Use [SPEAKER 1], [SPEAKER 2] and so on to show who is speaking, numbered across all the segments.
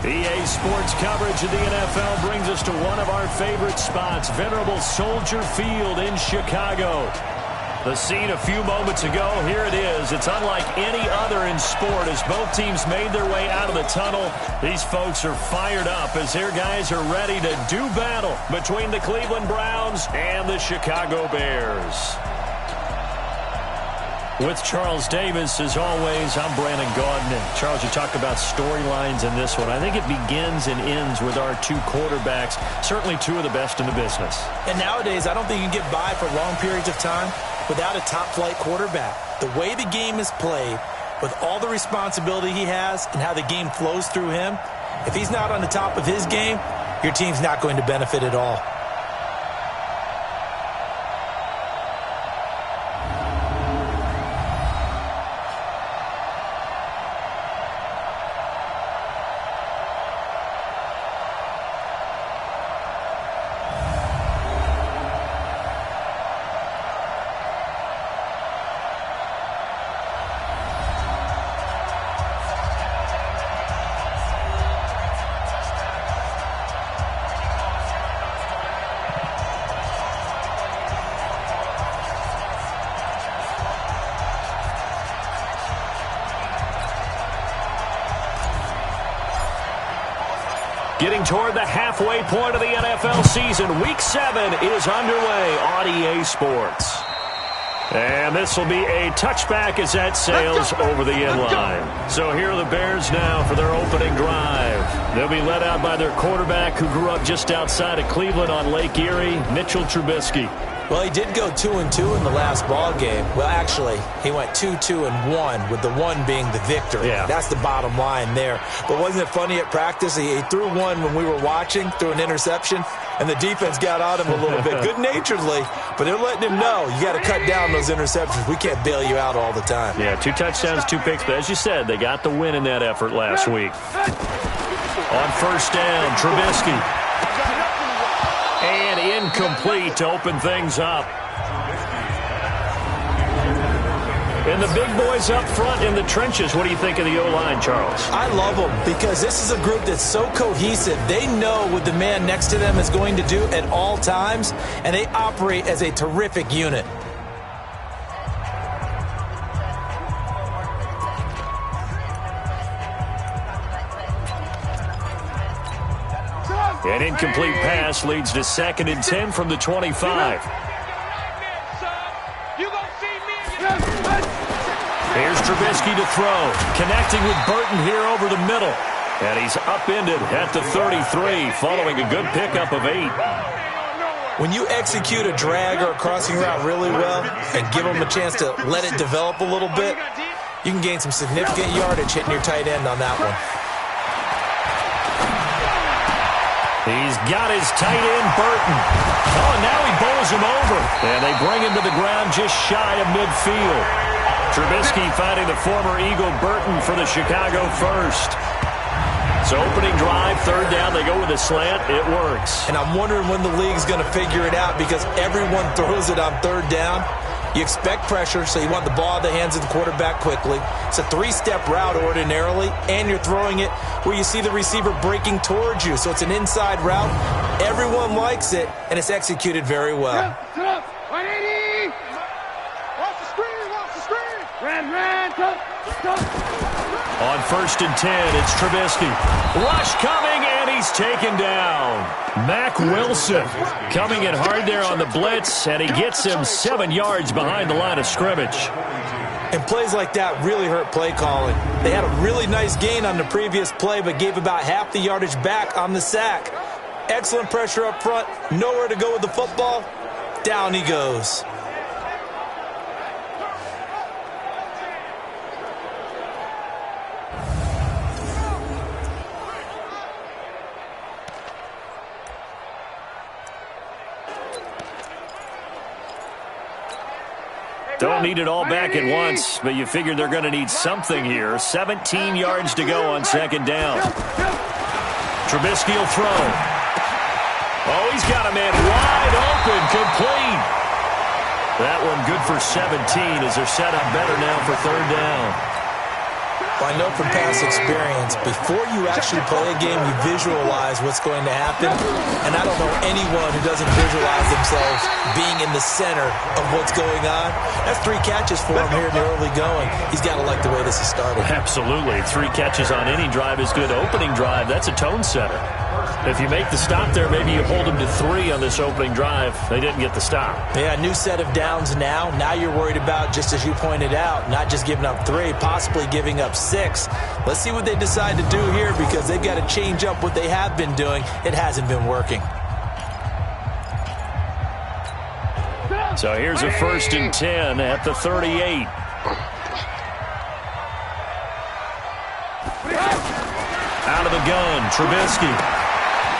[SPEAKER 1] EA Sports coverage of the NFL brings us to one of our favorite spots, venerable Soldier Field in Chicago. The scene a few moments ago, here it is. It's unlike any other in sport as both teams made their way out of the tunnel. These folks are fired up as their guys are ready to do battle between the Cleveland Browns and the Chicago Bears. With Charles Davis, as always, I'm Brandon Gaudin. And Charles, you talked about storylines in this one. I think it begins and ends with our two quarterbacks, certainly two of the best in the business.
[SPEAKER 2] And nowadays, I don't think you can get by for long periods of time without a top-flight quarterback. The way the game is played, with all the responsibility he has and how the game flows through him, if he's not on the top of his game, your team's not going to benefit at all.
[SPEAKER 1] Getting toward the halfway point of the NFL season, Week 7 is underway on EA Sports. And this will be a touchback as that sails over the end line. So here are the Bears now for their opening drive. They'll be led out by their quarterback who grew up just outside of Cleveland on Lake Erie, Mitchell Trubisky.
[SPEAKER 2] Well, he did go 2-2 in the last ball game. Well, actually, he went 2-2-1, with the one being the victory.
[SPEAKER 1] Yeah.
[SPEAKER 2] That's the bottom line there. But wasn't it funny at practice? He threw one when we were watching, threw an interception, and the defense got on him a little bit, good-naturedly. But they're letting him know, you got to cut down those interceptions. We can't bail you out all the time.
[SPEAKER 1] Yeah, 2 touchdowns, 2 picks. But as you said, they got the win in that effort last week. On first down, Trubisky. And incomplete to open things up. And the big boys up front in the trenches. What do you think of the O-line, Charles?
[SPEAKER 2] I love them because this is a group that's so cohesive. They know what the man next to them is going to do at all times, and they operate as a terrific unit.
[SPEAKER 1] An incomplete pass leads to 2nd and 10 from the 25. Here's Trubisky to throw. Connecting with Burton here over the middle. And he's upended at the 33 following a good pickup of 8.
[SPEAKER 2] When you execute a drag or a crossing route really well and give them a chance to let it develop a little bit, you can gain some significant yardage hitting your tight end on that one.
[SPEAKER 1] He's got his tight end, Burton. Oh, now he bowls him over. And they bring him to the ground just shy of midfield. Trubisky finding the former Eagle Burton for the Chicago first. So opening drive, 3rd down, they go with a slant. It works.
[SPEAKER 2] And I'm wondering when the league's going to figure it out because everyone throws it on 3rd down. You expect pressure, so you want the ball in the hands of the quarterback quickly. It's a 3-step route ordinarily, and you're throwing it where you see the receiver breaking towards you. So it's an inside route. Everyone likes it, and it's executed very well.
[SPEAKER 3] 180! Watch the screen! Ran,
[SPEAKER 1] On 1st and 10, it's Trubisky. Rush coming, and he's taken down. Mack Wilson coming in hard there on the blitz, and he gets him 7 yards behind the line of scrimmage.
[SPEAKER 2] And plays like that really hurt play calling. They had a really nice gain on the previous play, but gave about half the yardage back on the sack. Excellent pressure up front, nowhere to go with the football. Down he goes.
[SPEAKER 1] Don't need it all back at once, but you figure they're going to need something here. 17 yards to go on 2nd down. Trubisky will throw. Oh, he's got a man wide open, complete. That one good for 17 as they're set up better now for 3rd down.
[SPEAKER 2] Well, I know from past experience, before you actually play a game, you visualize what's going to happen. And I don't know anyone who doesn't visualize themselves being in the center of what's going on. That's 3 catches for him here in the early going. He's got to like the way this is started.
[SPEAKER 1] Absolutely. 3 catches on any drive is good. Opening drive, that's a tone setter. If you make the stop there, maybe you hold them to 3 on this opening drive. They didn't get the stop.
[SPEAKER 2] Yeah, new set of downs now. Now you're worried about, just as you pointed out, not just giving up 3, possibly giving up 6. Let's see what they decide to do here, because they've got to change up what they have been doing. It hasn't been working.
[SPEAKER 1] So here's a 1st and 10 at the 38. Out of the gun, Trubisky.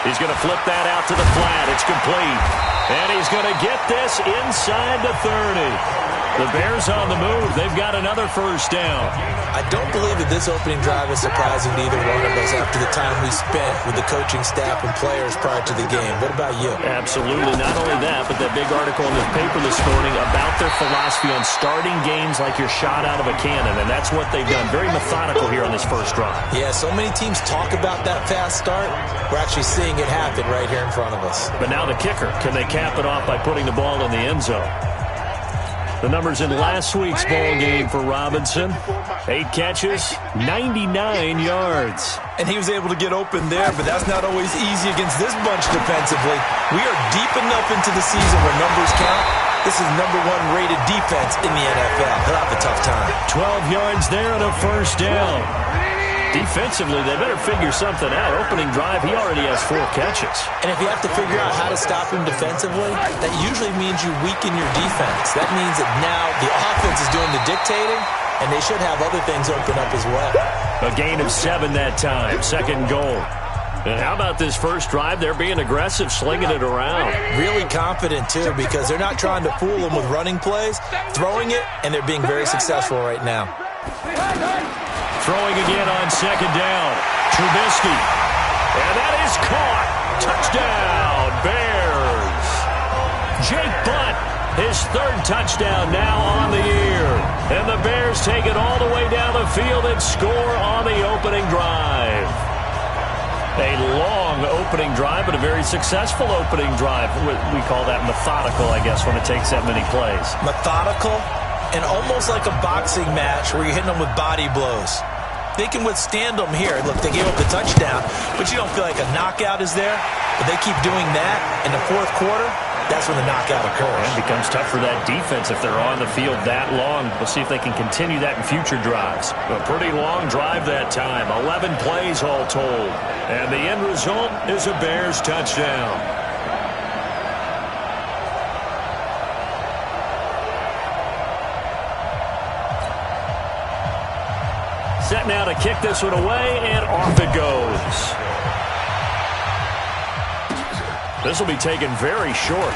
[SPEAKER 1] He's going to flip that out to the flat. It's complete. And he's going to get this inside the 30. The Bears on the move. They've got another 1st down.
[SPEAKER 2] I don't believe that this opening drive is surprising to either one of us after the time we spent with the coaching staff and players prior to the game. What about you?
[SPEAKER 1] Absolutely. Not only that, but that big article in the paper this morning about their philosophy on starting games like you're shot out of a cannon, and that's what they've done. Very methodical here on this 1st drive.
[SPEAKER 2] Yeah, so many teams talk about that fast start. We're actually seeing it happen right here in front of us.
[SPEAKER 1] But now the kicker. Can they cap it off by putting the ball in the end zone? The numbers in last week's ball game for Robinson. 8 catches, 99 yards.
[SPEAKER 2] And he was able to get open there, but that's not always easy against this bunch defensively. We are deep enough into the season where numbers count. This is #1 rated defense in the NFL. He'll have a tough time.
[SPEAKER 1] 12 yards there and a 1st down. Defensively, they better figure something out. Opening drive, he already has 4 catches.
[SPEAKER 2] And if you have to figure out how to stop him defensively, that usually means you weaken your defense. That means that now the offense is doing the dictating, and they should have other things open up as well.
[SPEAKER 1] A gain of 7 that time. 2nd goal. And how about this 1st drive? They're being aggressive, slinging it around.
[SPEAKER 2] Really confident, too, because they're not trying to fool them with running plays, throwing it, and they're being very successful right now.
[SPEAKER 1] Throwing again on 2nd down. Trubisky. And that is caught. Touchdown, Bears. Jake Butt, his 3rd touchdown now on the year. And the Bears take it all the way down the field and score on the opening drive. A long opening drive, but a very successful opening drive. We call that methodical, I guess, when it takes that many plays.
[SPEAKER 2] Methodical and almost like a boxing match where you're hitting them with body blows. They can withstand them here. Look, they gave up the touchdown, but you don't feel like a knockout is there. But they keep doing that in the 4th quarter. That's when the knockout occurs.
[SPEAKER 1] And it becomes tough for that defense if they're on the field that long. We'll see if they can continue that in future drives. A pretty long drive that time. 11 plays all told. And the end result is a Bears touchdown. Set now to kick this one away, and off it goes. This will be taken very short.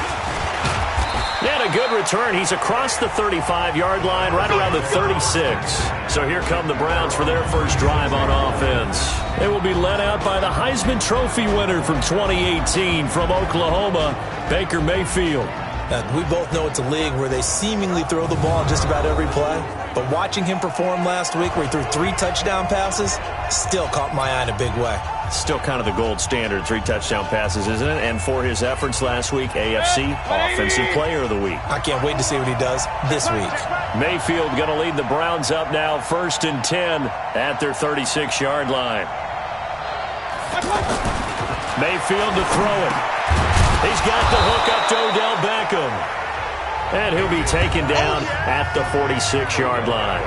[SPEAKER 1] And a good return. He's across the 35-yard line, right around the 36. So here come the Browns for their 1st drive on offense. They will be led out by the Heisman Trophy winner from 2018 from Oklahoma, Baker Mayfield.
[SPEAKER 2] We both know it's a league where they seemingly throw the ball just about every play. But watching him perform last week where he threw 3 touchdown passes still caught my eye in a big way.
[SPEAKER 1] Still kind of the gold standard, 3 touchdown passes, isn't it? And for his efforts last week, AFC Offensive Player of the Week.
[SPEAKER 2] I can't wait to see what he does this week.
[SPEAKER 1] Mayfield going to lead the Browns up now, 1st and 10 at their 36-yard line. Mayfield to throw it. He's got the hook up to Odell Beckham. And he'll be taken down at the 46-yard line.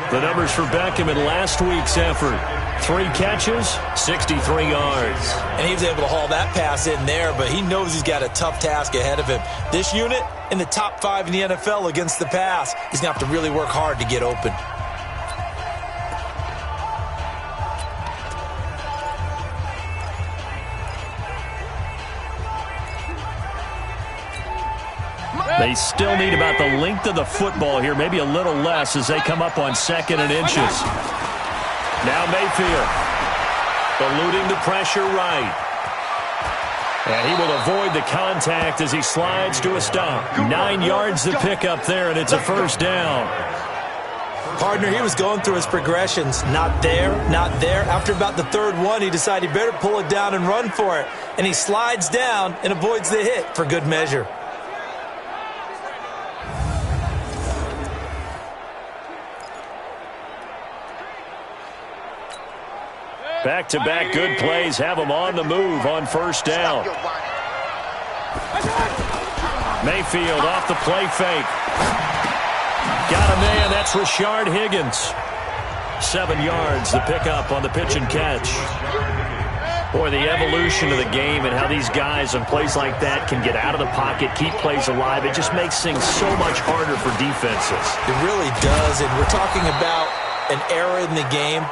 [SPEAKER 1] The numbers for Beckham in last week's effort. 3 catches, 63 yards.
[SPEAKER 2] And he was able to haul that pass in there, but he knows he's got a tough task ahead of him. This unit in the top 5 in the NFL against the pass. He's going to have to really work hard to get open.
[SPEAKER 1] They still need about the length of the football here, maybe a little less as they come up on 2nd and inches. Now Mayfield, eluding the pressure right. And he will avoid the contact as he slides to a stop. 9 yards to pick up there, and it's a 1st down.
[SPEAKER 2] Partner, he was going through his progressions. Not there, not there. After about the third one, he decided he better pull it down and run for it. And he slides down and avoids the hit for good measure.
[SPEAKER 1] Back-to-back good plays have him on the move on first down. Mayfield off the play fake. Got a man. That's Rashard Higgins. 7 yards, the pickup on the pitch and catch. Boy, the evolution of the game and how these guys on plays like that can get out of the pocket, keep plays alive, it just makes things so much harder for defenses.
[SPEAKER 2] It really does, and we're talking about an era in the game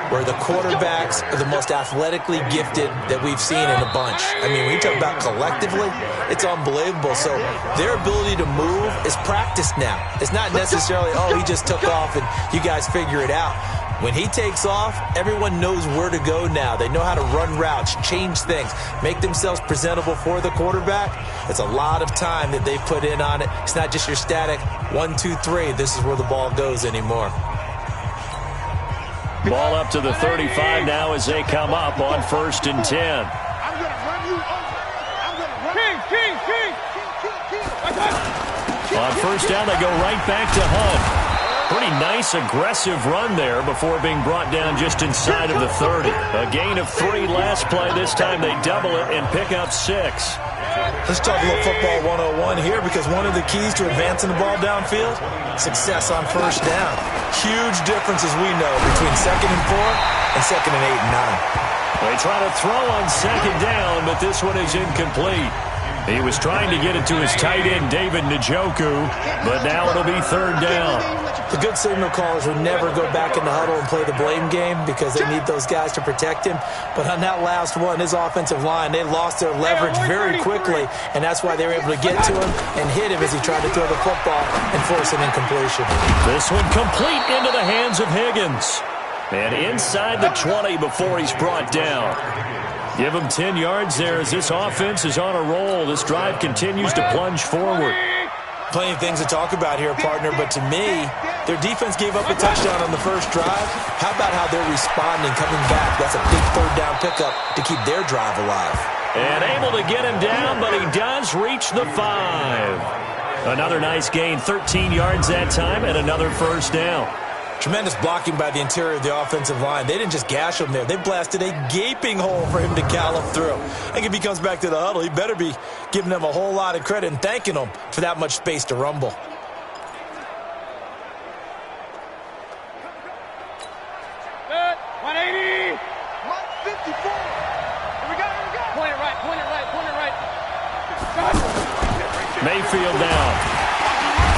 [SPEAKER 2] where the quarterbacks are the most athletically gifted that we've seen in a bunch. I mean, when you talk about collectively, it's unbelievable. So their ability to move is practiced now. It's not necessarily, oh, he just took off and you guys figure it out. When he takes off, everyone knows where to go now. They know how to run routes, change things, make themselves presentable for the quarterback. It's a lot of time that they put in on it. It's not just your static 1, 2, 3. This is where the ball goes anymore.
[SPEAKER 1] Ball up to the 35 now as they come up on 1st and 10.
[SPEAKER 3] I'm going to run you over. I'm going to run King.
[SPEAKER 1] On first down, they go right back to Hunt. Pretty nice, aggressive run there before being brought down just inside of the 30. A gain of 3 last play. This time they double it and pick up 6.
[SPEAKER 2] Let's talk a little football 101 here, because one of the keys to advancing the ball downfield, success on first down. Huge difference, as we know, between 2nd and 4 and 2nd and 8 and 9.
[SPEAKER 1] They try to throw on 2nd down, but this one is incomplete. He was trying to get it to his tight end, David Njoku, but now it'll be 3rd down.
[SPEAKER 2] The good signal callers would never go back in the huddle and play the blame game because they need those guys to protect him. But on that last one, his offensive line, they lost their leverage very quickly, and that's why they were able to get to him and hit him as he tried to throw the football and force an incompletion.
[SPEAKER 1] This one complete into the hands of Higgins. And inside the 20 before he's brought down. Give him 10 yards there as this offense is on a roll. This drive continues to plunge forward.
[SPEAKER 2] Plenty of things to talk about here, partner, but to me, their defense gave up a touchdown on the first drive. How about how they're responding, coming back? That's a big 3rd down pickup to keep their drive alive.
[SPEAKER 1] And able to get him down, but he does reach the 5. Another nice gain, 13 yards that time, and another first down.
[SPEAKER 2] Tremendous blocking by the interior of the offensive line. They didn't just gash him there. They blasted a gaping hole for him to gallop through. I think if he comes back to the huddle, he better be giving them a whole lot of credit and thanking them for that much space to rumble.
[SPEAKER 3] Good. 180. 154. Here we go. Point it right.
[SPEAKER 1] Mayfield down.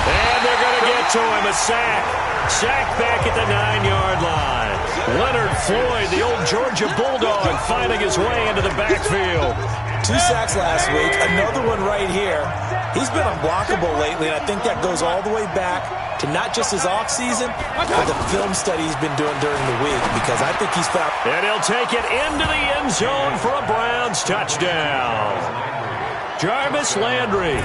[SPEAKER 1] And they're going to get to him. A sack. Sack back at the 9-yard line. Leonard Floyd, the old Georgia Bulldog, finding his way into the backfield.
[SPEAKER 2] 2 sacks last week, another one right here. He's been unblockable lately, and I think that goes all the way back to not just his offseason, but the film study he's been doing during the week, because I think he's found.
[SPEAKER 1] And he'll take it into the end zone for a Browns touchdown. Jarvis Landry,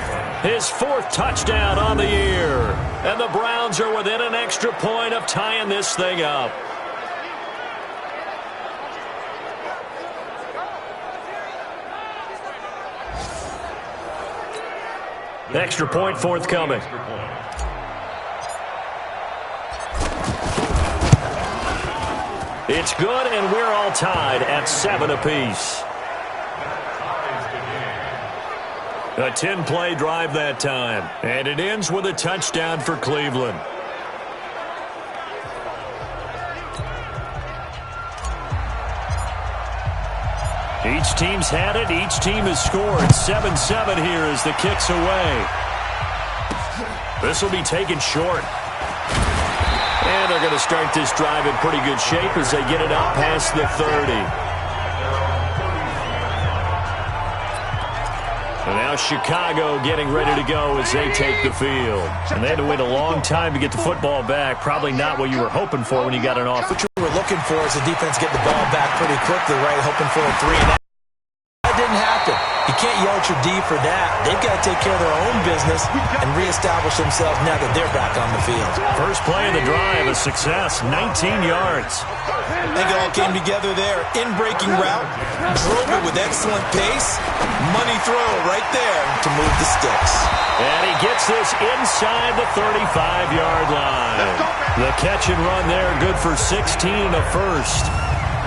[SPEAKER 1] his 4th touchdown on the year. And the Browns are within an extra point of tying this thing up. Extra point forthcoming. It's good, and we're all tied at 7 apiece. A 10-play drive that time, and it ends with a touchdown for Cleveland. Each team's had it. Each team has scored. 7-7 here as the kick's away. This will be taken short. And they're going to start this drive in pretty good shape as they get it up past the 30. And now Chicago getting ready to go as they take the field. And they had to wait a long time to get the football back. Probably not what you were hoping for when you got it off.
[SPEAKER 2] What you were looking for is the defense get the ball back pretty quickly, right? Hoping for a 3-and-out. That didn't happen. You can't yell at your D for that. They've got to take care of their own business and reestablish themselves now that they're back on the field.
[SPEAKER 1] First play of the drive, a success, 19 yards.
[SPEAKER 2] I think it all came together there. In-breaking route, drove it with excellent pace. Money throw right there to move the sticks.
[SPEAKER 1] And he gets this inside the 35-yard line. The catch and run there, good for 16 and a first.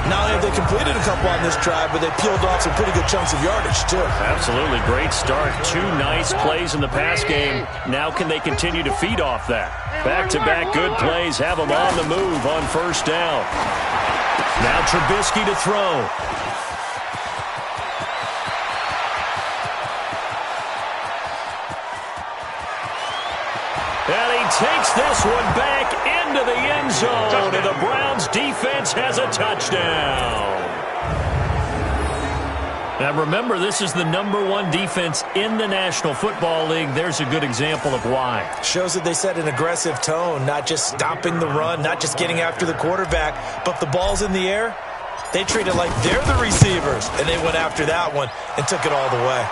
[SPEAKER 2] Not only have they completed a couple on this drive, but they peeled off some pretty good chunks of yardage, too.
[SPEAKER 1] Absolutely. Great start. 2 nice plays in the pass game. Now can they continue to feed off that? Back-to-back good plays have them on the move on first down. Now Trubisky to throw. And he takes this one back into the end zone, and the Browns defense has a touchdown. Now remember, this is the #1 defense in the National Football League. There's a good example of why.
[SPEAKER 2] Shows that they set an aggressive tone, not just stopping the run, not just getting after the quarterback, but if the ball's in the air, they treat it like they're the receivers, and they went after that one and took it all the way.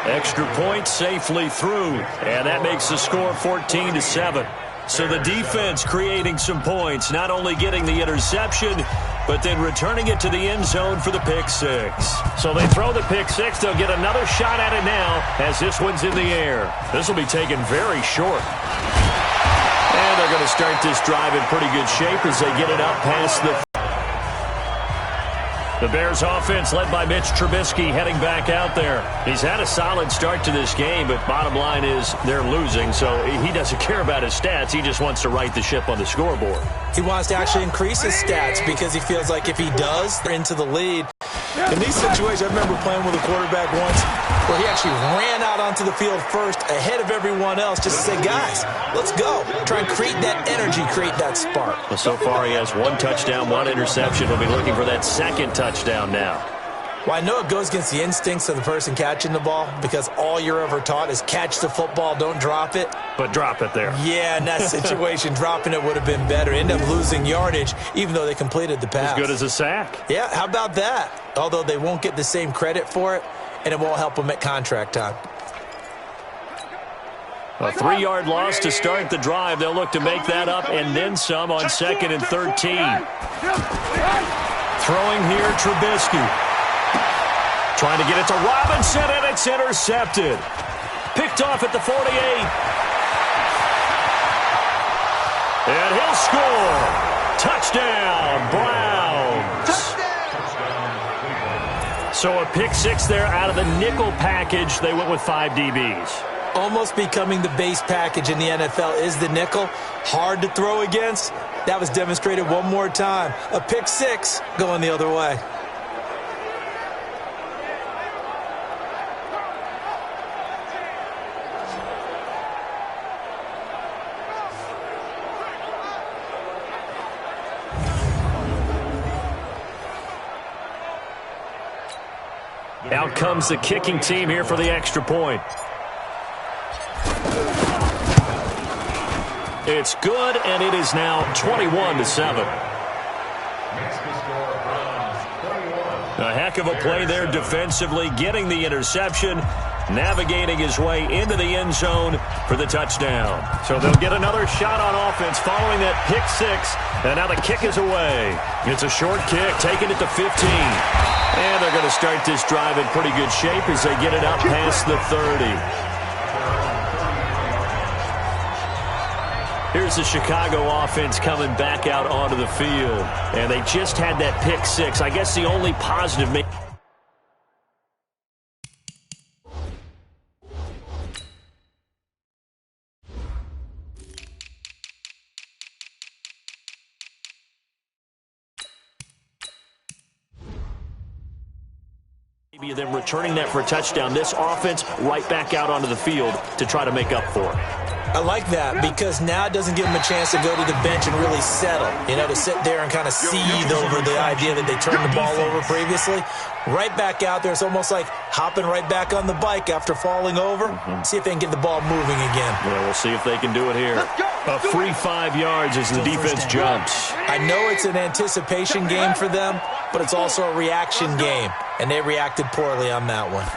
[SPEAKER 1] Extra point safely through, and that makes the score 14-7. So the defense creating some points, not only getting the interception, but then returning it to the end zone for the pick six. So they throw the pick six. They'll get another shot at it now as this one's in the air. This will be taken very short. And they're going to start this drive in pretty good shape as they get it up past the... The Bears offense led by Mitch Trubisky heading back out there. He's had a solid start to this game, but bottom line is they're losing, so he doesn't care about his stats. He just wants to right the ship on the scoreboard.
[SPEAKER 2] He wants to actually increase his stats because he feels like if he does, they're into the lead. In these situations, I remember playing with a quarterback once where he actually ran out onto the field first ahead of everyone else just to say, guys, let's go. Try and create that energy, create that spark.
[SPEAKER 1] Well, so far he has 1 touchdown, 1 interception. He'll be looking for that second touchdown now.
[SPEAKER 2] Well, I know it goes against the instincts of the person catching the ball because all you're ever taught is catch the football, don't drop it.
[SPEAKER 1] But drop it there.
[SPEAKER 2] Yeah, in that situation, dropping it would have been better. End up losing yardage, even though they completed the pass.
[SPEAKER 1] As good as a sack.
[SPEAKER 2] Yeah, how about that? Although they won't get the same credit for it, and it won't help them at contract time.
[SPEAKER 1] A 3-yard loss to start the drive. They'll look to make that up and then some on 2nd and 13. Throwing here, Trubisky. Trying to get it to Robinson, and it's intercepted. Picked off at the 48. And he'll score. Touchdown, Browns. So a pick six there out of the nickel package. They went with 5 DBs.
[SPEAKER 2] Almost becoming the base package in the NFL is the nickel. Hard to throw against. That was demonstrated one more time. A pick six going the other way.
[SPEAKER 1] Out comes the kicking team here for the extra point. It's good, and it is now 21-7. A heck of a play there defensively, getting the interception, navigating his way into the end zone for the touchdown. So they'll get another shot on offense following that pick six, and now the kick is away. It's a short kick, taking it to 15. And they're going to start this drive in pretty good shape as they get it up past the 30. Here's the Chicago offense coming back out onto the field. And they just had that pick six. I guess the only positive... Maybe them returning that for a touchdown. This offense right back out onto the field to try to make up for it.
[SPEAKER 2] I like that because now it doesn't give them a chance to go to the bench and really settle. You know, to sit there and kind of seethe over the idea that they turned the ball over previously. Right back out there. It's almost like hopping right back on the bike after falling over. See if they can get the ball moving again.
[SPEAKER 1] Yeah, we'll see if they can do it here. A free 5 yards as the defense jumps.
[SPEAKER 2] I know it's an anticipation game for them, but it's also a reaction game, and they reacted poorly on that one.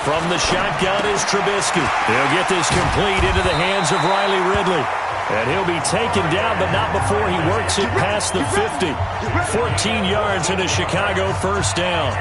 [SPEAKER 1] From the shotgun is Trubisky. He'll get this complete into the hands of Riley Ridley. And he'll be taken down, but not before he works it past the 50. 14 yards and a Chicago first down.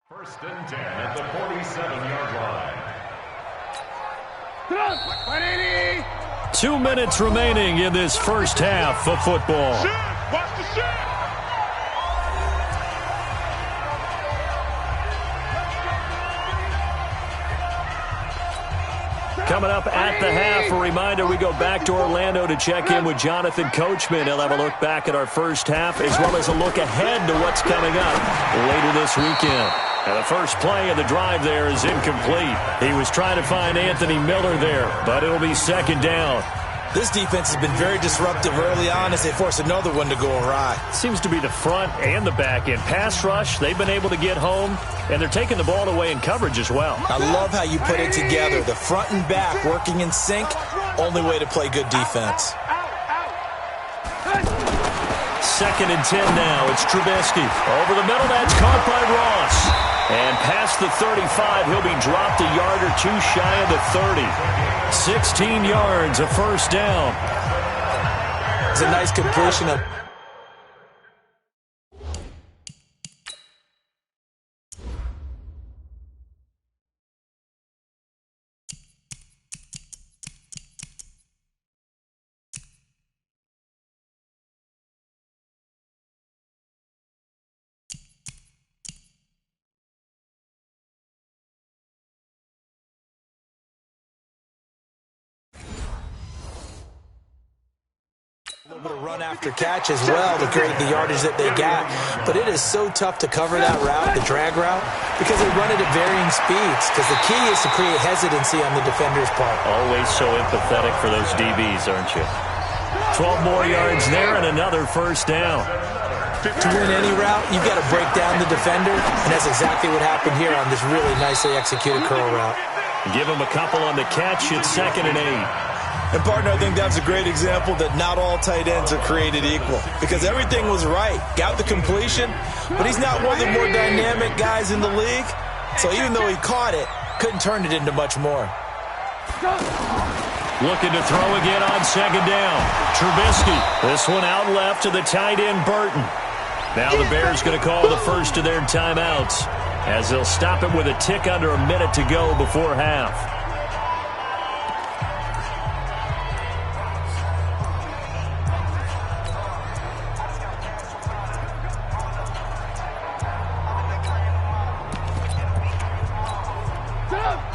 [SPEAKER 4] First and 10 at the 47-yard line.
[SPEAKER 1] 2 minutes remaining in this first half of football.
[SPEAKER 3] Watch the shot.
[SPEAKER 1] Coming up at the half, a reminder, we go back to Orlando to check in with Jonathan Coachman. He'll have a look back at our first half as well as a look ahead to what's coming up later this weekend. And the first play of the drive there is incomplete. He was trying to find Anthony Miller there, but it'll be second down.
[SPEAKER 2] This defense has been very disruptive early on as they force another one to go awry.
[SPEAKER 1] Seems to be the front and the back end. Pass rush, they've been able to get home, and they're taking the ball away in coverage as well.
[SPEAKER 2] I love how you put it together. The front and back working in sync, only way to play good defense.
[SPEAKER 1] Second and 10 now. It's Trubisky. Over the middle, that's caught by Ross. And past the 35, he'll be dropped a yard or two shy of the 30. 16 yards, a first down.
[SPEAKER 2] It's a nice completion of... A little bit of run after catch as well to create the yardage that they got. But it is so tough to cover that route, the drag route, because they run it at varying speeds. Because the key is to create hesitancy on the defender's part.
[SPEAKER 1] Always so empathetic for those DBs, aren't you? 12 more yards there and another first down.
[SPEAKER 2] To win any route, you've got to break down the defender, and that's exactly what happened here on this really nicely executed curl route.
[SPEAKER 1] Give him a couple on the catch. It's 2nd and 8.
[SPEAKER 2] And, partner, I think that's a great example that not all tight ends are created equal. Because everything was right. Got the completion, but he's not one of the more dynamic guys in the league. So even though he caught it, couldn't turn it into much more.
[SPEAKER 1] Looking to throw again on second down. Trubisky. This one out left to the tight end, Burton. Now the Bears going to call the first of their timeouts as they'll stop it with a tick under a minute to go before half.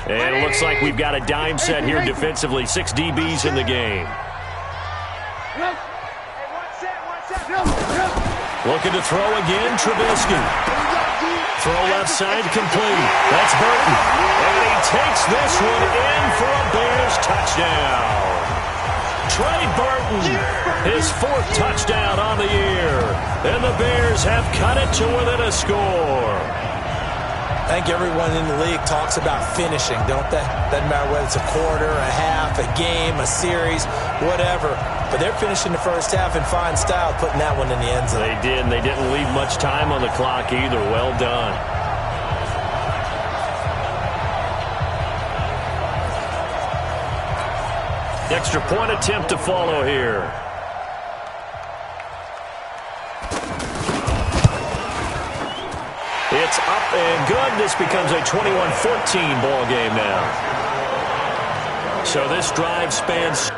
[SPEAKER 1] And it looks like we've got a dime set here defensively. 6 DBs in the game. Looking to throw again, Trubisky. Throw left side, complete. That's Burton. And he takes this one in for a Bears touchdown. Trey Burton, his 4th touchdown on the year. And the Bears have cut it to within a score.
[SPEAKER 2] I think everyone in the league talks about finishing, don't they? Doesn't matter whether it's a quarter, a half, a game, a series, whatever. But they're finishing the first half in fine style, putting that one in the end zone.
[SPEAKER 1] They did, and they didn't leave much time on the clock either. Well done. Extra point attempt to follow here. It's up and good. This becomes a 21-14 ball game now. So this drive spans...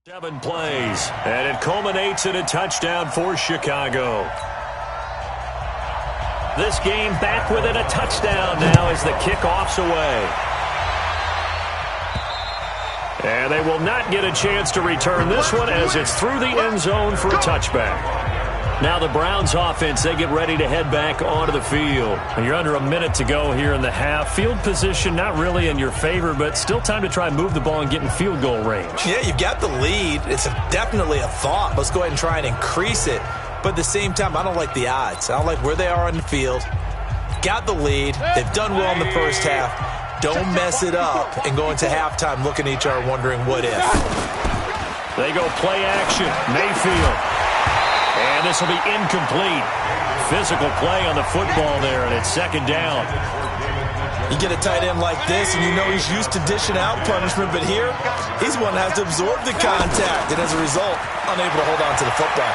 [SPEAKER 1] Seven plays, and it culminates in a touchdown for Chicago. This game back within a touchdown now as the kickoff's away. And they will not get a chance to return this one as it's through the end zone for a touchback. Now the Browns offense, they get ready to head back onto the field. And you're under a minute to go here in the half. Field position not really in your favor, but still time to try and move the ball and get in field goal range. Yeah, you've got the lead. It's definitely a thought. Let's go ahead and try and increase it. But at the same time, I don't like the odds. I don't like where they are on the field. Got the lead. They've done well in the first half. Don't mess it up and go into halftime looking at each other wondering what if. They go play action. Mayfield. And this will be incomplete. Physical play on the football there, and it's second down. You get a tight end like this, and you know he's used to dishing out punishment, but here, he's one that has to absorb the contact, and as a result, unable to hold on to the football.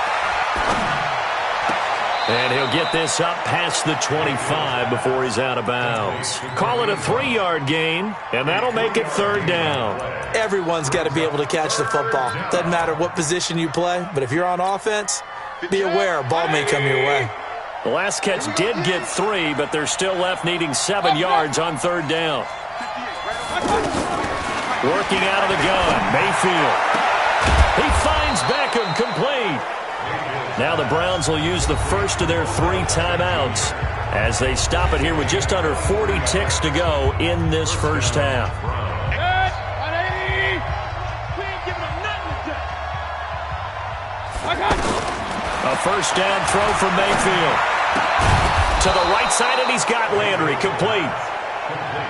[SPEAKER 1] And he'll get this up past the 25 before he's out of bounds. Call it a 3-yard gain, and that'll make it third down. Everyone's got to be able to catch the football. Doesn't matter what position you play, but if you're on offense, be aware a ball may come your way. The last catch did get 3, but they're still left needing 7 yards on third down. Working out of the gun, Mayfield. He finds Beckham, complete. Now the Browns will use the first of their 3 timeouts as they stop it here with just under 40 ticks to go in this first half. A first down throw from Mayfield. To the right side, and he's got Landry, complete.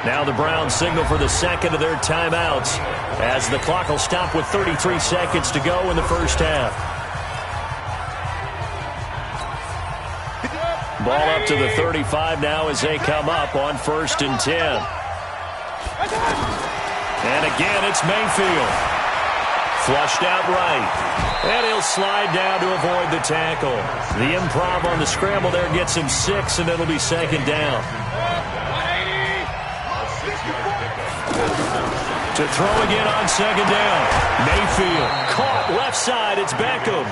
[SPEAKER 1] Now the Browns signal for the second of their timeouts as the clock will stop with 33 seconds to go in the first half. Ball up to the 35 now as they come up on 1st and 10. And again, it's Mayfield. Flushed out right. And he'll slide down to avoid the tackle. The improv on the scramble there gets him 6, and it'll be second down. To throw again on second down. Mayfield caught left side. It's Beckham.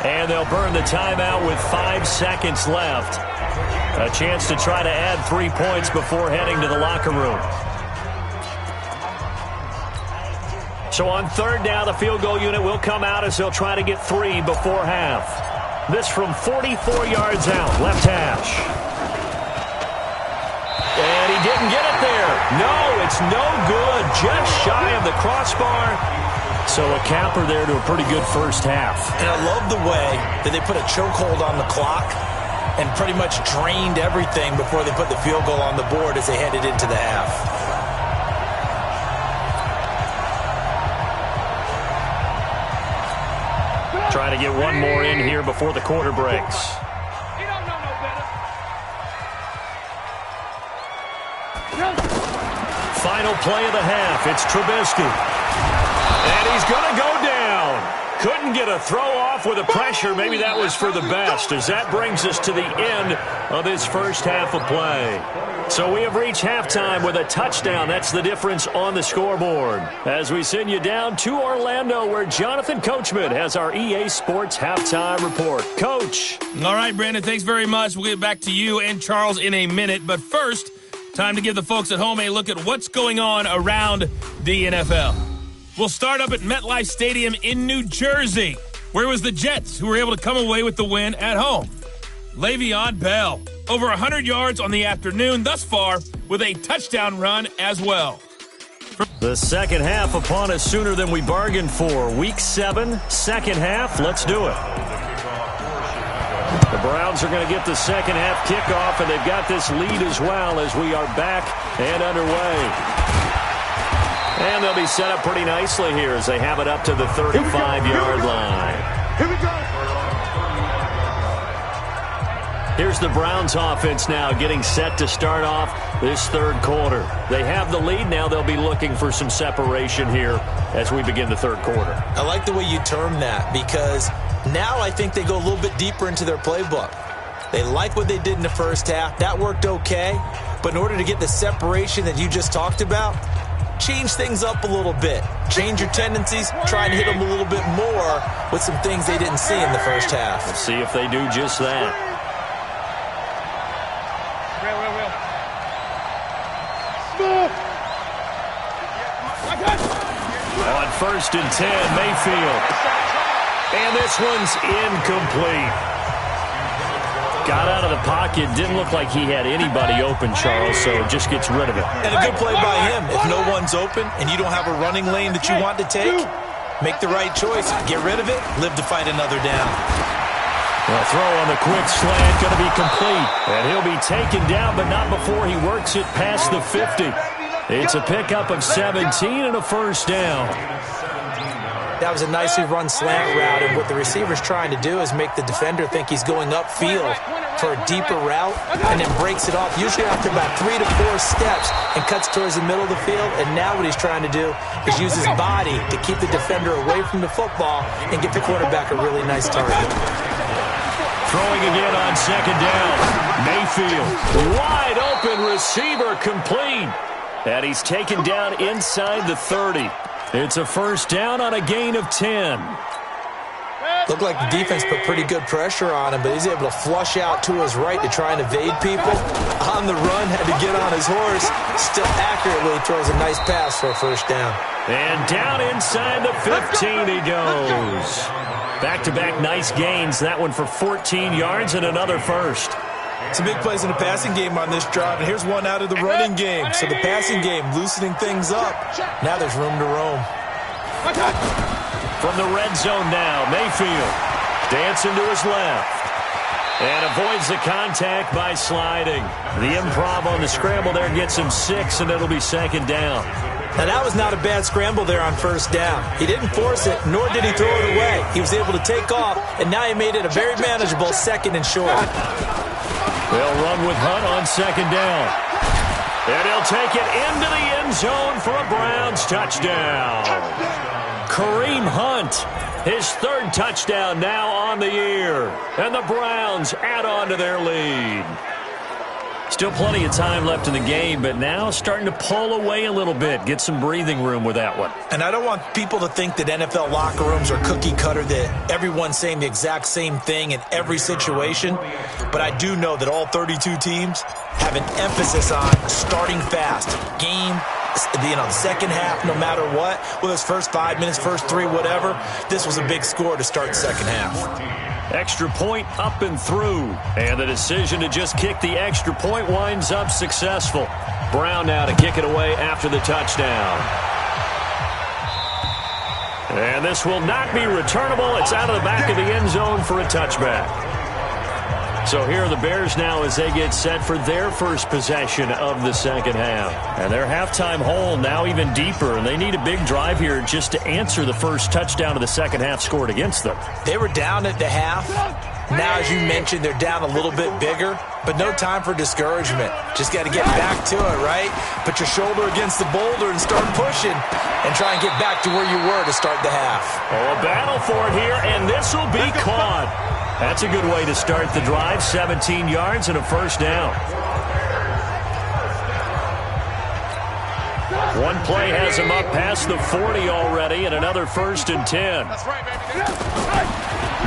[SPEAKER 1] And they'll burn the timeout with 5 seconds left. A chance to try to add 3 points before heading to the locker room. So on third down, the field goal unit will come out as they'll try to get 3 before half. This from 44 yards out, left hash. And he didn't get it there. No, it's no good. Just shy of the crossbar. So a capper there to a pretty good first half. And I love the way that they put a chokehold on the clock and pretty much drained everything before they put the field goal on the board as they headed into the half. Trying to get one more in here before the quarter breaks. Final play of the half. It's Trubisky. And he's going to go down. Couldn't get a throw off with the pressure. Maybe that was for the best, as that brings us to the end of this first half of play. So we have reached halftime with a touchdown. That's the difference on the scoreboard. As we send you down to Orlando, where Jonathan Coachman has our EA Sports halftime report. Coach.
[SPEAKER 5] All right, Brandon, thanks very much. We'll get back to you and Charles in a minute. But first, Time to give the folks at home a look at what's going on around the NFL. We'll start up at MetLife Stadium in New Jersey, where it was the Jets who were able to come away with the win at home. Le'Veon Bell, over 100 yards on the afternoon thus far, with a touchdown run as well.
[SPEAKER 1] The second half upon us sooner than we bargained for. Week 7, second half. Let's do it. The Browns are going to get the second half kickoff, and they've got this lead as well as we are back and underway. And they'll be set up pretty nicely here as they have it up to the 35-yard line.
[SPEAKER 3] Here we go.
[SPEAKER 1] Here's the Browns offense now getting set to start off this third quarter. They have the lead. Now they'll be looking for some separation here as we begin the third quarter.
[SPEAKER 2] I like the way you term that, because now I think they go a little bit deeper into their playbook. They like what they did in the first half. That worked okay. But in order to get the separation that you just talked about, change things up a little bit. Change your tendencies. Try and hit them a little bit more with some things they didn't see in the first half.
[SPEAKER 1] Let's see if they do just that. On 1st and 10, Mayfield. And this one's incomplete. Got out of the pocket. Didn't look like he had anybody open, Charles, so just gets rid of it.
[SPEAKER 2] And a good play by him. If no one's open and you don't have a running lane that you want to take, make the right choice. Get rid of it. Live to fight another down.
[SPEAKER 1] The throw on the quick slant going to be complete. And he'll be taken down, but not before he works it past the 50. It's a pickup of 17 and a first down.
[SPEAKER 2] That was a nicely run slant route, and what the receiver's trying to do is make the defender think he's going upfield for a deeper route, and then breaks it off, usually after about 3 to 4 steps, and cuts towards the middle of the field. And now what he's trying to do is use his body to keep the defender away from the football and get the quarterback a really nice target.
[SPEAKER 1] Throwing again on second down. Mayfield, wide open receiver, complete. And he's taken down inside the 30. It's a first down on a gain of 10.
[SPEAKER 2] Looked like the defense put pretty good pressure on him, but he's able to flush out to his right to try and evade people. On the run, had to get on his horse. Still accurately throws a nice pass for a first down.
[SPEAKER 1] And down inside the 15 he goes. Back-to-back nice gains. That one for 14 yards and another first.
[SPEAKER 2] Some big plays in the passing game on this drive, and here's one out of the running game. So the passing game loosening things up. Now there's room to roam.
[SPEAKER 1] From the red zone now, Mayfield dancing to his left. And avoids the contact by sliding. The improv on the scramble there gets him 6, and it'll be second down.
[SPEAKER 2] Now that was not a bad scramble there on first down. He didn't force it, nor did he throw it away. He was able to take off, and now he made it a very manageable second and short.
[SPEAKER 1] They'll run with Hunt on second down. And he'll take it into the end zone for a Browns touchdown. Kareem Hunt, his third touchdown now on the year. And the Browns add on to their lead. Still plenty of time left in the game, but now starting to pull away a little bit. Get some breathing room with that one.
[SPEAKER 2] And I don't want people to think that NFL locker rooms are cookie cutter, that everyone's saying the exact same thing in every situation. But I do know that all 32 teams have an emphasis on starting fast. Game, the second half, no matter what, whether it's first 5 minutes, first 3, whatever. This was a big score to start the second half.
[SPEAKER 1] Extra point up and through. And the decision to just kick the extra point winds up successful. Brown now to kick it away after the touchdown. And this will not be returnable. It's out of the back of the end zone for a touchback. So here are the Bears now as they get set for their first possession of the second half. And their halftime hole now even deeper, and they need a big drive here just to answer the first touchdown of the second half scored against them.
[SPEAKER 2] They were down at the half. Now, as you mentioned, they're down a little bit bigger, but no time for discouragement. Just got to get back to it, right? Put your shoulder against the boulder and start pushing and try and get back to where you were to start the half.
[SPEAKER 1] Oh, a battle for it here, and this will be caught. That's a good way to start the drive. 17 yards and a first down. One play has him up past the 40 already, and another 1st and 10.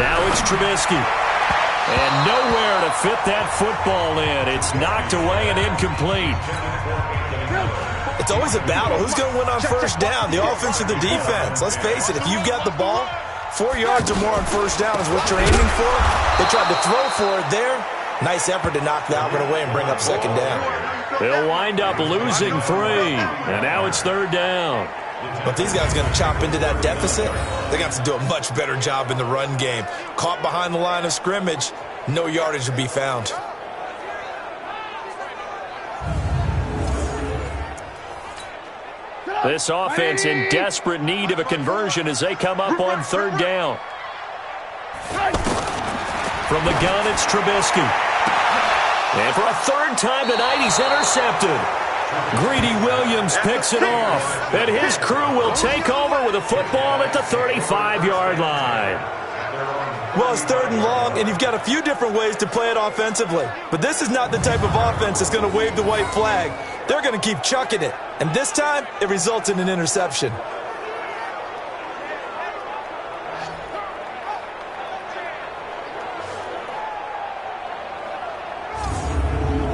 [SPEAKER 1] Now it's Trubisky. And nowhere to to fit that football in. It's knocked away and incomplete.
[SPEAKER 2] It's always a battle. Who's going to win on first down, the offense or the defense? Let's face it, if you've got the ball, 4 yards or more on first down is what you're aiming for. They tried to throw for it there. Nice effort to knock that one away and bring up second down.
[SPEAKER 1] They'll wind up losing 3, and now it's third down.
[SPEAKER 2] But these guys are going to chop into that deficit. They got to do a much better job in the run game. Caught behind the line of scrimmage, no yardage to be found.
[SPEAKER 1] This offense in desperate need of a conversion as they come up on third down. From the gun, it's Trubisky. And for a third time tonight, he's intercepted. Greedy Williams picks it off. And his crew will take over with a football at the 35-yard line.
[SPEAKER 2] Well, it's third and long, and you've got a few different ways to play it offensively. But this is not the type of offense that's going to wave the white flag. They're going to keep chucking it. And this time, it results in an interception.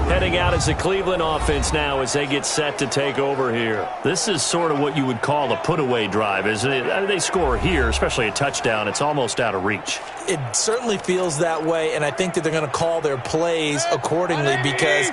[SPEAKER 1] Heading out as the Cleveland offense now as they get set to take over here. This is sort of what you would call a put-away drive, isn't it? They score here, especially a touchdown. It's almost out of reach.
[SPEAKER 2] It certainly feels that way, and I think that they're going to call their plays accordingly because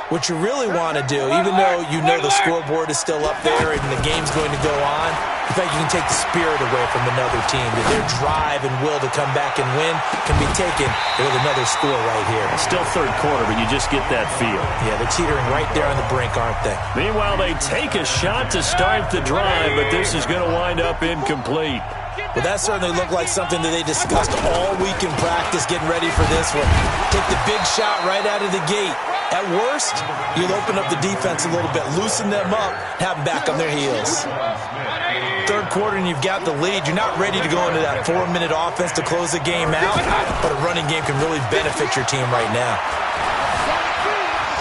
[SPEAKER 2] what you really want to do, even though you know the scoreboard is still up there and the game's going to go on, in fact, you can take the spirit away from another team. That their drive and will to come back and win can be taken with another score right here.
[SPEAKER 1] It's still third quarter, but you just get that feel.
[SPEAKER 2] Yeah, they're teetering right there on the brink, aren't they?
[SPEAKER 1] Meanwhile, they take a shot to start the drive, but this is going to wind up incomplete.
[SPEAKER 2] Well, that certainly looked like something that they discussed all week in practice, getting ready for this one. Take the big shot right out of the gate. At worst, you'll open up the defense a little bit, loosen them up, have them back on their heels. Third quarter and you've got the lead. You're not ready to go into that 4-minute offense to close the game out, but a running game can really benefit your team right now.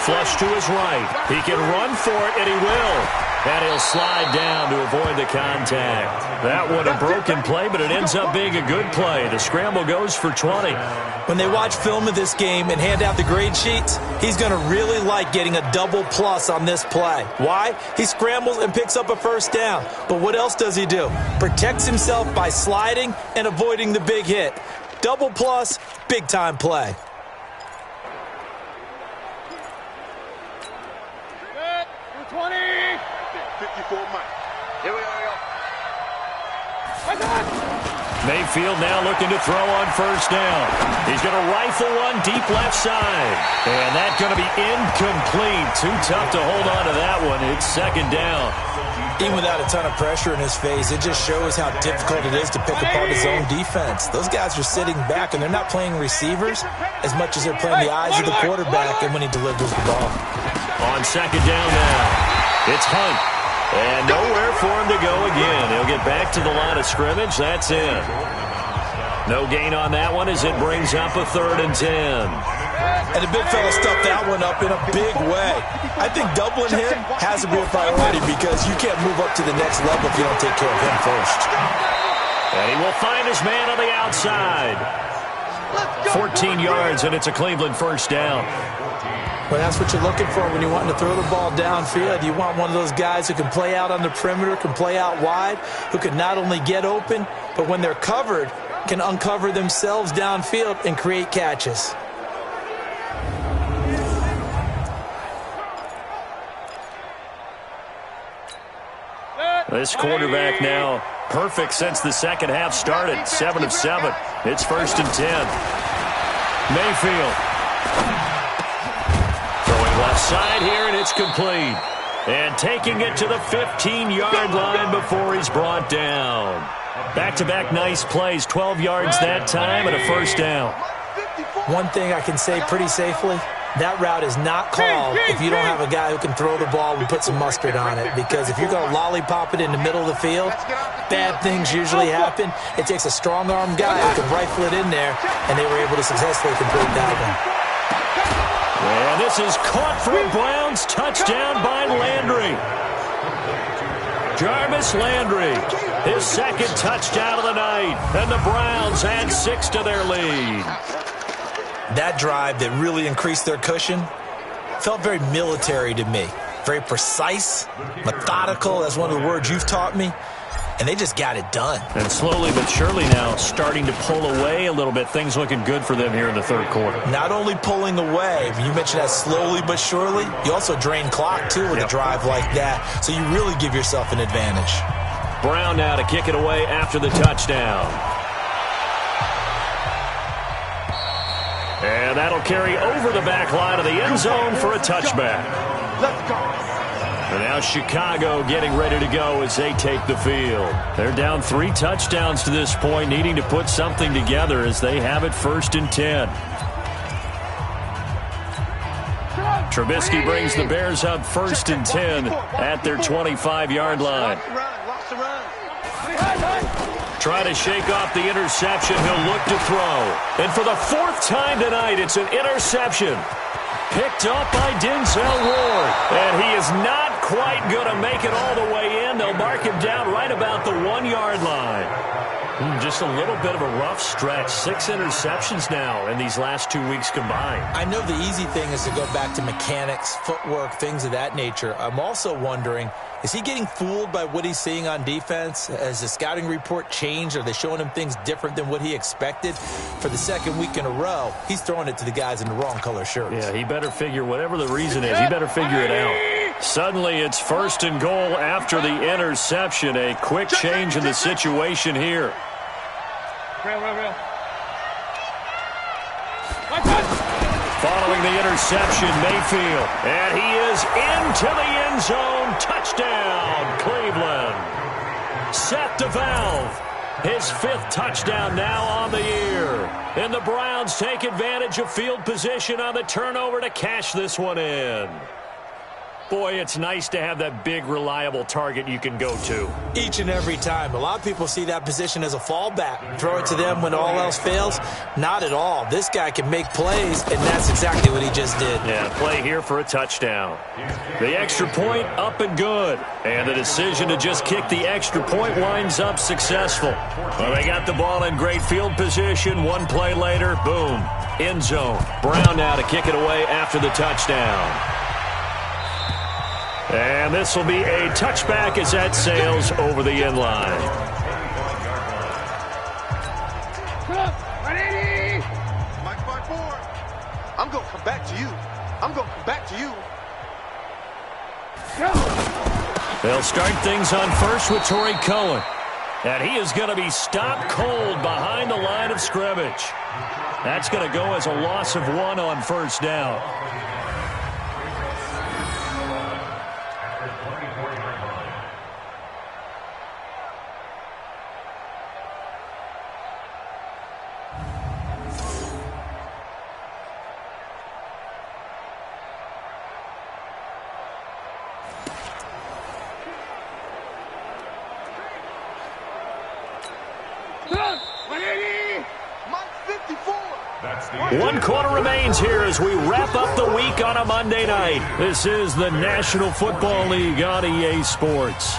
[SPEAKER 1] Flush to his right. He can run for it, and he will. And he'll slide down to avoid the contact. That one a broken play, but it ends up being a good play. The scramble goes for 20.
[SPEAKER 2] When they watch film of this game and hand out the grade sheets, he's going to really like getting a double plus on this play. Why? He scrambles and picks up a first down. But what else does he do? Protects himself by sliding and avoiding the big hit. Double plus, big-time play.
[SPEAKER 3] Good. 20. 54 Mike. Here we go.
[SPEAKER 1] Mayfield now looking to throw on first down. He's going to rifle one deep left side. And that's going to be incomplete. Too tough to hold on to that one. It's second down.
[SPEAKER 2] Even without a ton of pressure in his face, it just shows how difficult it is to pick apart his own defense. Those guys are sitting back, and they're not playing receivers as much as they're playing the eyes of the quarterback and when he delivers the ball.
[SPEAKER 1] On second down now, it's Hunt. And nowhere for him to go again. He'll get back to the line of scrimmage. That's in. No gain on that one as it brings up a 3rd and 10.
[SPEAKER 2] And the big fella stuffed that one up in a big way. I think doubling him has to be a priority because you can't move up to the next level if you don't take care of him first.
[SPEAKER 1] And he will find his man on the outside. 14 yards, and it's a Cleveland first down.
[SPEAKER 2] Well, that's what you're looking for when you're wanting to throw the ball downfield. You want one of those guys who can play out on the perimeter, can play out wide, who can not only get open, but when they're covered, can uncover themselves downfield and create catches.
[SPEAKER 1] This quarterback now perfect since the second half started. 7 of 7. It's 1st and 10. Mayfield. Left side here, and it's complete. And taking it to the 15-yard line before he's brought down. Back-to-back nice plays, 12 yards that time and a first down.
[SPEAKER 2] One thing I can say pretty safely, that route is not called if you don't have a guy who can throw the ball and put some mustard on it. Because if you're going to lollipop it in the middle of the field, bad things usually happen. It takes a strong-arm guy who can rifle it in there, and they were able to successfully complete that one.
[SPEAKER 1] And this is caught for a Browns touchdown by Landry. Jarvis Landry, his second touchdown of the night. And the Browns add 6 to their lead.
[SPEAKER 2] That drive that really increased their cushion felt very military to me. Very precise, methodical. That's one of the words you've taught me. And they just got it done.
[SPEAKER 1] And slowly but surely now starting to pull away a little bit. Things looking good for them here in the third quarter.
[SPEAKER 2] Not only pulling away, you mentioned that slowly but surely, you also drain clock, too, with a drive like that. So you really give yourself an advantage.
[SPEAKER 1] Brown now to kick it away after the touchdown. And that'll carry over the back line of the end zone for a touchback.
[SPEAKER 3] Let's go.
[SPEAKER 1] And now Chicago getting ready to go as they take the field. They're down 3 touchdowns to this point, needing to put something together as they have it 1st and 10. Trubisky brings the Bears up 1st and 10 at their 25-yard line. Try to shake off the interception. He'll look to throw. And for the 4th time tonight, it's an interception. Picked up by Denzel Ward. And he is not quite going to make it all the way in. They'll mark him down right about the 1-yard line. Just a little bit of a rough stretch. 6 interceptions now in these last 2 weeks combined.
[SPEAKER 2] I know the easy thing is to go back to mechanics, footwork, things of that nature. I'm also wondering, is he getting fooled by what he's seeing on defense? Has the scouting report changed? Are they showing him things different than what he expected? For the 2nd week in a row, he's throwing it to the guys in the wrong color shirts.
[SPEAKER 1] Yeah, he better figure, whatever the reason is, he better figure it out. Suddenly it's 1st and goal after the interception. A quick change in the situation here. Following the interception, Mayfield. And he is into the end zone. Touchdown, Cleveland. Seth DeValve, his 5th touchdown now on the year. And the Browns take advantage of field position on the turnover to cash this one in. Boy, it's nice to have that big, reliable target you can go to.
[SPEAKER 2] Each and every time. A lot of people see that position as a fallback. Throw it to them when all else fails. Not at all. This guy can make plays, and that's exactly what he just did.
[SPEAKER 1] Yeah, play here for a touchdown. The extra point up and good. And the decision to just kick the extra point winds up successful. Well, they got the ball in great field position. 1 play later, boom, end zone. Brown now to kick it away after the touchdown. And this will be a touchback as that sails over the end line.
[SPEAKER 3] I'm going to come back to you. I'm going to come back to you.
[SPEAKER 1] They'll start things on first with Torrey Cohen. And he is going to be stopped cold behind the line of scrimmage. That's going to go as a loss of 1 on 1st down. One quarter remains here as we wrap up the week on a Monday night. This is the National Football League on EA Sports.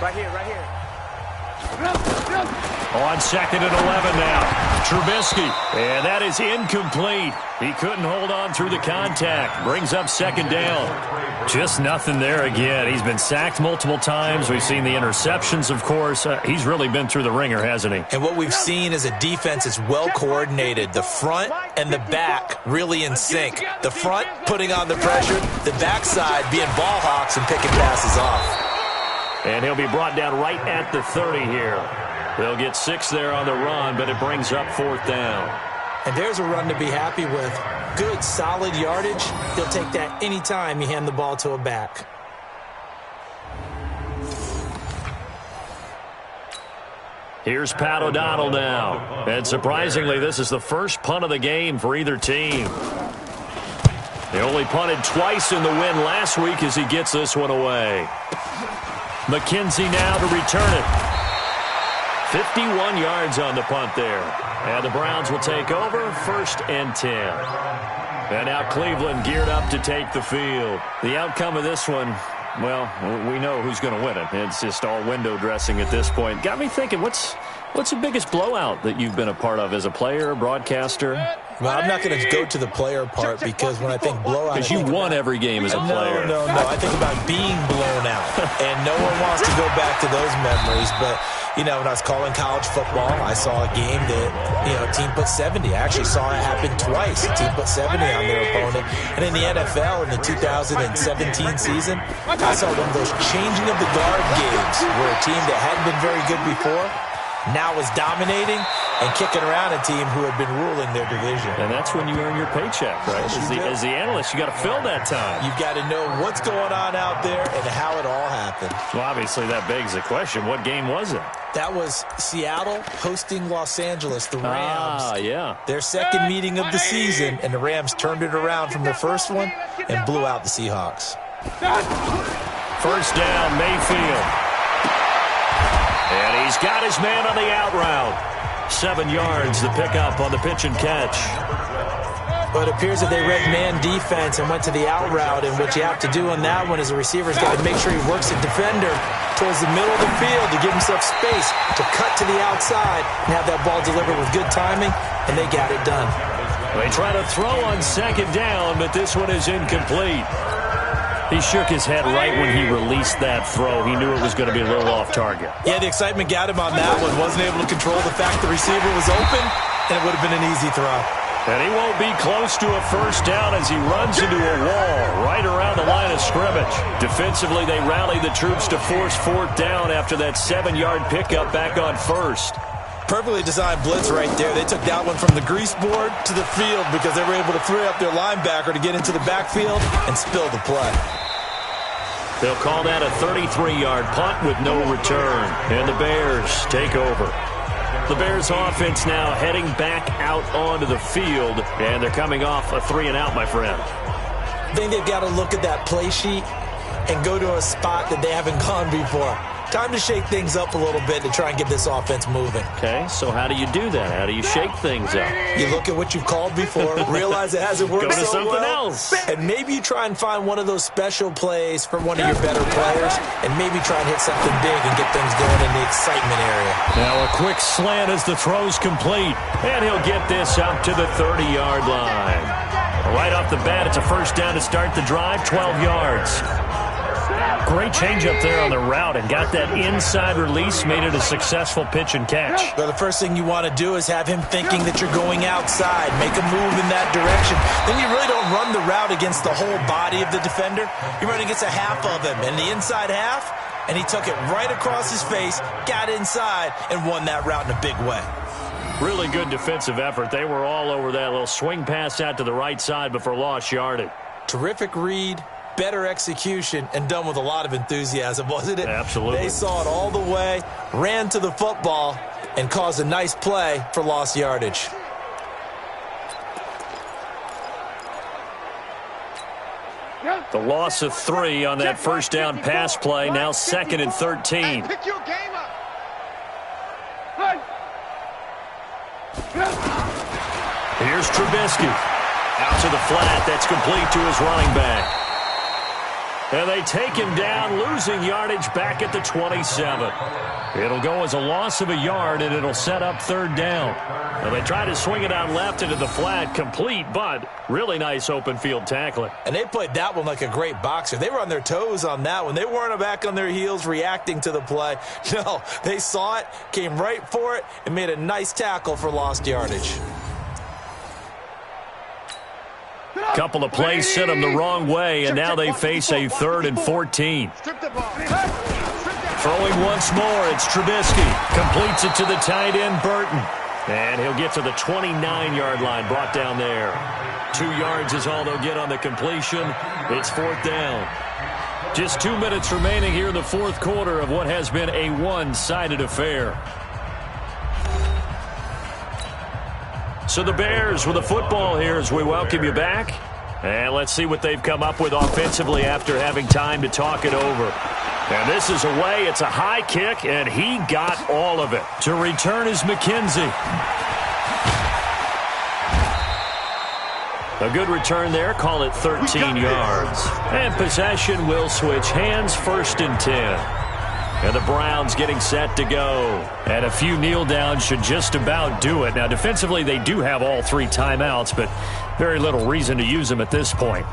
[SPEAKER 3] Right here.
[SPEAKER 1] On 2nd and 11 now. Trubisky. And that is incomplete. He couldn't hold on through the contact. Brings up 2nd down. Just nothing there again. He's been sacked multiple times. We've seen the interceptions, of course. He's really been through the ringer, hasn't he?
[SPEAKER 2] And what we've seen is a defense that's well coordinated. The front and the back really in sync. The front putting on the pressure. The backside being ball hawks and picking passes off.
[SPEAKER 1] And he'll be brought down right at the 30 here. They'll get 6 there on the run, but it brings up 4th down.
[SPEAKER 2] And there's a run to be happy with. Good, solid yardage. He'll take that anytime you hand the ball to a back.
[SPEAKER 1] Here's Pat O'Donnell now. And surprisingly, this is the first punt of the game for either team. They only punted twice in the win last week as he gets this one away. McKenzie now to return it. 51 yards on the punt there. And the Browns will take over 1st and 10. And now Cleveland geared up to take the field. The outcome of this one, well, we know who's going to win it. It's just all window dressing at this point. Got me thinking, what's the biggest blowout that you've been a part of as a player, broadcaster?
[SPEAKER 2] Well, I'm not going to go to the player part because when I think blowout...
[SPEAKER 1] Because you won every game as a player.
[SPEAKER 2] No. I think about being blown out. And no one wants to go back to those memories. But, you know, when I was calling college football, I saw a game that, you know, a team put 70. I actually saw it happen twice. A team put 70 on their opponent. And in the NFL, in the 2017 season, I saw one of those changing of the guard games where a team that hadn't been very good before now was dominating and kicking around a team who had been ruling their division.
[SPEAKER 1] And that's when you earn your paycheck, right? As the analyst, you got to fill that time.
[SPEAKER 2] You've got to know what's going on out there and how it all happened.
[SPEAKER 1] Well, obviously, that begs the question, what game was it?
[SPEAKER 2] That was Seattle hosting Los Angeles, the Rams.
[SPEAKER 1] Yeah.
[SPEAKER 2] Their second meeting of the season, and the Rams turned it around from their first one and blew out the Seahawks.
[SPEAKER 1] 1st down, Mayfield. And he's got his man on the out route. 7 yards, the pickup on the pitch and catch.
[SPEAKER 2] But it appears that they read man defense and went to the out route, and what you have to do on that one is the receiver's got to make sure he works the defender towards the middle of the field to give himself space to cut to the outside and have that ball delivered with good timing, and they got it done.
[SPEAKER 1] They try to throw on 2nd down, but this one is incomplete. He shook his head right when he released that throw. He knew it was going to be a little off target.
[SPEAKER 2] Yeah, the excitement got him on that one. Wasn't able to control the fact the receiver was open, and it would have been an easy throw.
[SPEAKER 1] And he won't be close to a 1st down as he runs into a wall right around the line of scrimmage. Defensively, they rally the troops to force 4th down after that 7-yard pickup back on 1st.
[SPEAKER 2] Perfectly designed blitz right there. They took that one from the grease board to the field because they were able to free up their linebacker to get into the backfield and spill the play.
[SPEAKER 1] They'll call that a 33-yard punt with no return. And the Bears take over. The Bears offense now heading back out onto the field, and they're coming off a 3-and-out, my friend.
[SPEAKER 2] I think they've got to look at that play sheet and go to a spot that they haven't gone before. Time to shake things up a little bit to try and get this offense moving.
[SPEAKER 1] Okay, so how do you do that? How do you shake things up?
[SPEAKER 2] You look at what you've called before, realize it hasn't worked
[SPEAKER 1] so
[SPEAKER 2] so
[SPEAKER 1] something
[SPEAKER 2] well,
[SPEAKER 1] else.
[SPEAKER 2] and maybe you try and find one of those special plays for one of your better players, and maybe try and hit something big and get things going in the excitement area.
[SPEAKER 1] Now a quick slant as the throw's complete, and he'll get this up to the 30-yard line. Right off the bat, it's a 1st down to start the drive, 12 yards. Great change up there on the route and got that inside release, made it a successful pitch and catch.
[SPEAKER 2] Well, the first thing you want to do is have him thinking that you're going outside, make a move in that direction. Then you really don't run the route against the whole body of the defender. You run against a half of him, and the inside half, and he took it right across his face, got inside, and won that route in a big way.
[SPEAKER 1] Really good defensive effort. They were all over that little swing pass out to the right side before lost yardage.
[SPEAKER 2] Terrific read, better execution, and done with a lot of enthusiasm, wasn't it?
[SPEAKER 1] Absolutely.
[SPEAKER 2] They saw it all the way, ran to the football, and caused a nice play for lost yardage.
[SPEAKER 1] The loss of 3 on that 1st down pass play, now 2nd and 13.
[SPEAKER 3] Pick your game up.
[SPEAKER 1] Here's Trubisky. Out to the flat. That's complete to his running back. And they take him down, losing yardage back at the 27. It'll go as a loss of a yard, and it'll set up 3rd down. And they try to swing it out left into the flat, complete, but really nice open field tackling.
[SPEAKER 2] And they played that one like a great boxer. They were on their toes on that one. They weren't back on their heels reacting to the play. No, they saw it, came right for it, and made a nice tackle for lost yardage.
[SPEAKER 1] Couple of plays sent them the wrong way, and now they face a 3rd and 14. Throwing once more, it's Trubisky. Completes it to the tight end, Burton. And he'll get to the 29-yard line, brought down there. 2 yards is all they'll get on the completion. It's 4th down. Just 2 minutes remaining here in the 4th quarter of what has been a one-sided affair. So the Bears with the football here as we welcome you back. And let's see what they've come up with offensively after having time to talk it over. And this is away. It's a high kick, and he got all of it. To return is McKenzie. A good return there. Call it 13 yards. And possession will switch hands, 1st and 10. And the Browns getting set to go. And a few kneel downs should just about do it. Now, defensively, they do have all 3 timeouts, but very little reason to use them at this point.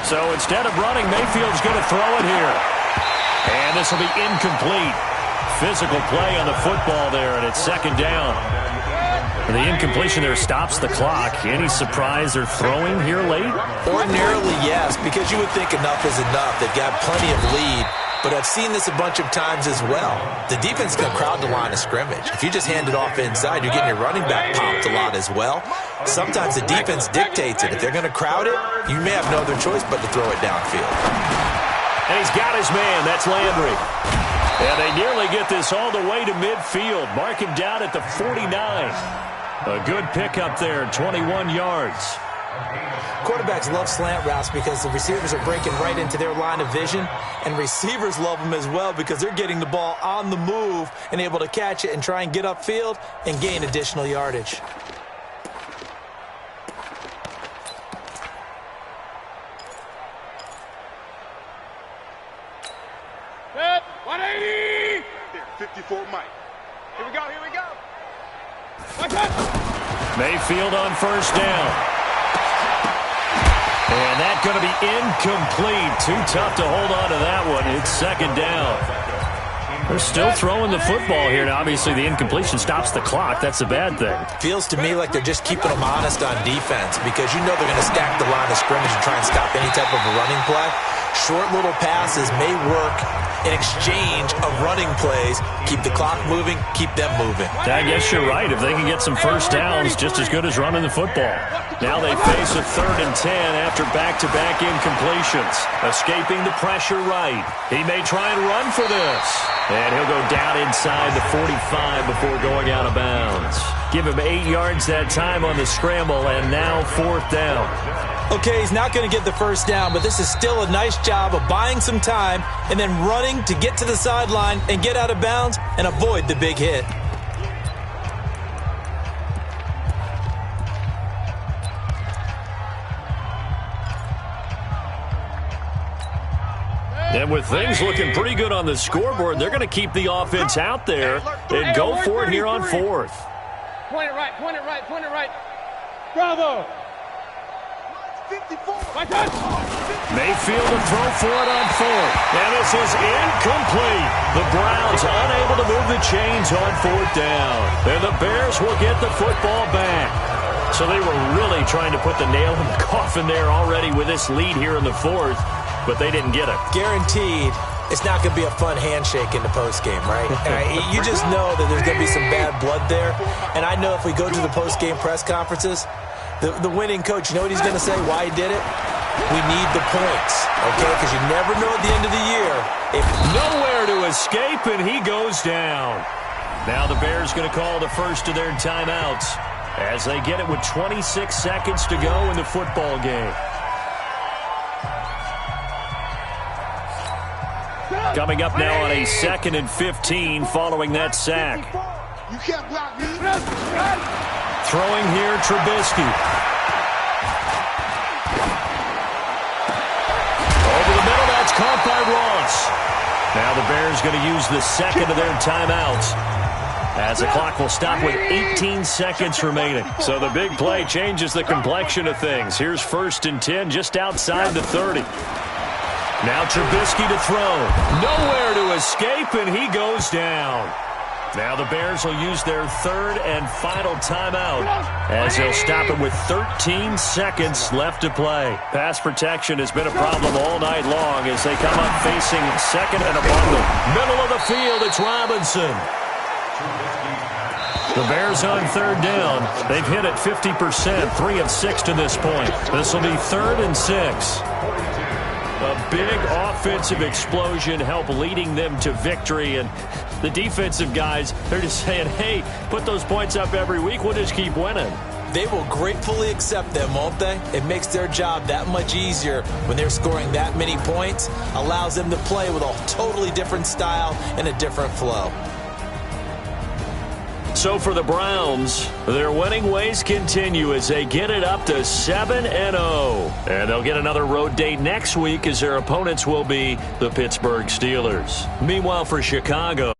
[SPEAKER 1] So instead of running, Mayfield's going to throw it here. And this will be incomplete. Physical play on the football there, and it's 2nd down. And the incompletion there stops the clock. Any surprise they're throwing here late?
[SPEAKER 2] Ordinarily, yes, because you would think enough is enough. They've got plenty of lead. But I've seen this a bunch of times as well. The defense is going to crowd the line of scrimmage. If you just hand it off inside, you're getting your running back popped a lot as well. Sometimes the defense dictates it. If they're going to crowd it, you may have no other choice but to throw it downfield.
[SPEAKER 1] And he's got his man. That's Landry. And they nearly get this all the way to midfield. Mark him down at the 49. A good pickup there, 21 yards.
[SPEAKER 2] Quarterbacks love slant routes because the receivers are breaking right into their line of vision, and receivers love them as well because they're getting the ball on the move and able to catch it and try and get upfield and gain additional yardage.
[SPEAKER 3] Set, 180! 54 Mike. Here we go, here we go.
[SPEAKER 1] Mayfield on 1st down. And that's going to be incomplete. Too tough to hold on to that one. It's 2nd down. They're still throwing the football here. Now, obviously, the incompletion stops the clock. That's a bad thing.
[SPEAKER 2] Feels to me like they're just keeping them honest on defense because you know they're going to stack the line of scrimmage and try and stop any type of a running play. Short little passes may work in exchange of running plays. Keep the clock moving, keep them moving.
[SPEAKER 1] I guess you're right. If they can get some 1st downs, just as good as running the football. Now they face a 3rd and 10 after back-to-back incompletions. Escaping the pressure right. He may try and run for this. And he'll go down inside the 45 before going out of bounds. Give him 8 yards that time on the scramble, and now 4th down.
[SPEAKER 2] Okay, he's not going to get the 1st down, but this is still a nice job of buying some time and then running to get to the sideline and get out of bounds and avoid the big hit.
[SPEAKER 1] And with things looking pretty good on the scoreboard, they're going to keep the offense out there and go for it here on 4th.
[SPEAKER 3] Point it right, point it right, point it right. Bravo! 54.
[SPEAKER 1] Mayfield to throw for it on 4th. And this is incomplete. The Browns unable to move the chains on 4th down. And the Bears will get the football back. So they were really trying to put the nail in the coffin there already with this lead here in the 4th, but they didn't get it.
[SPEAKER 2] Guaranteed. It's not going to be a fun handshake in the postgame, right? You just know that there's going to be some bad blood there. And I know if we go to the postgame press conferences, the winning coach, you know what he's going to say, why he did it? We need the points, okay? Because you never know at the end of the year.
[SPEAKER 1] Nowhere to escape, and he goes down. Now the Bears going to call the first of their timeouts as they get it with 26 seconds to go in the football game. Coming up now on a 2nd and 15 following that sack.
[SPEAKER 3] You can't block me.
[SPEAKER 1] Throwing here, Trubisky. Over the middle, that's caught by Ross. Now the Bears going to use the 2nd of their timeouts as the clock will stop with 18 seconds remaining. So the big play changes the complexion of things. Here's 1st and 10 just outside the 30. Now Trubisky to throw. Nowhere to escape, and he goes down. Now the Bears will use their 3rd and final timeout as they'll stop it with 13 seconds left to play. Pass protection has been a problem all night long as they come up facing 2nd and a bundle. Middle of the field, it's Robinson. The Bears on 3rd down. They've hit it 50%, 3 of 6 to this point. This will be 3rd and 6. A big offensive explosion helped leading them to victory. And the defensive guys, they're just saying, hey, put those points up every week. We'll just keep winning.
[SPEAKER 2] They will gratefully accept them, won't they? It makes their job that much easier when they're scoring that many points. Allows them to play with a totally different style and a different flow.
[SPEAKER 1] So for the Browns, their winning ways continue as they get it up to 7-0. And they'll get another road date next week as their opponents will be the Pittsburgh Steelers. Meanwhile, for Chicago,